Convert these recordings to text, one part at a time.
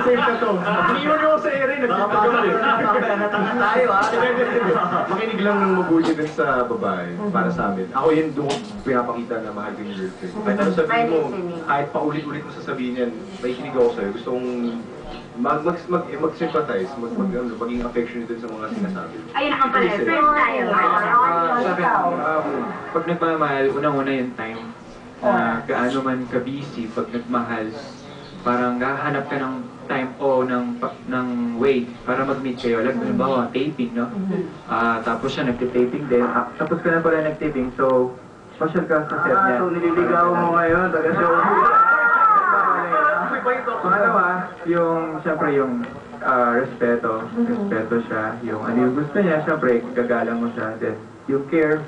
safe na to. Iniwan niyo ako sa ere, tayo, ha? Makinig lang ng mabuti din sa babae, para sa amin. Ako yun doon pinapakita na mahal ko yung girlfriend. Kahit ano sabihin mo, kahit paulit-ulit mo sasabihin yan, may kinig ako sa'yo. Gusto kong mag-sympathize, maging affectionate din sa mga sinasabi. Ayun naman pala, friend tayo. Sa akin, pag nagmamahal, unang-una yung time. Gaano man ka-busy, pag nagmahal, parang hahanap ka ng time o ng way para mag-meet kayo. Like, halimbawa, taping, no? Tapos siya nagtitaping din. Tapos ka na pala nagtaping, so, special ka sa set niya. So, nililigaw mo ngayon, taga-show. Pangalawa, siyempre yung respeto siya, yung ano yung gusto niya, siyempre, gagalang mo siya, then yung care,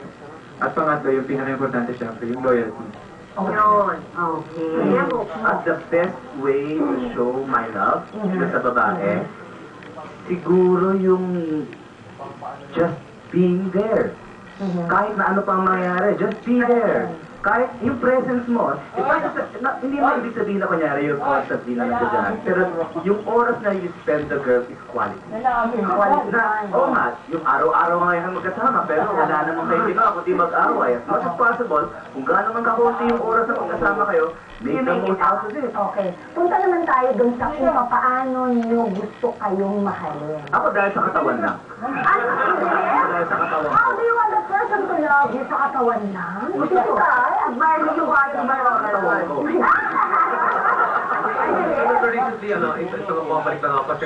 at pangatlo, yung pinaka-importante siyempre, yung loyalty. Yun. Okay. At the best way to show my love sa babae, siguro yung just being there. Kahit na ano pang mangyari, just be there. Kahit yung presence mo, hindi mo ibig sabihin na kunyari yung constantly na nandiyan. Pero yung oras na you spend the girl is quality. Quality na, oo nga, yung araw-araw ngayon magkasama, pero wala namang kayo ginawa kundi mag-away. As much as possible, kung gaano man kakunti yung oras na magkasama kayo, make the most out of it. Okay. Punta naman tayo dun sa kung paano nyo gusto kayong mahalin. Ako dahil sa katawan lang. Ano? Dahil sa katawan How ko. do you want the person to love you sa katawan lang? Gusto ko ka, admire mo yung body, admire mo ang katawan. Recently, ito, babalik lang ako kasi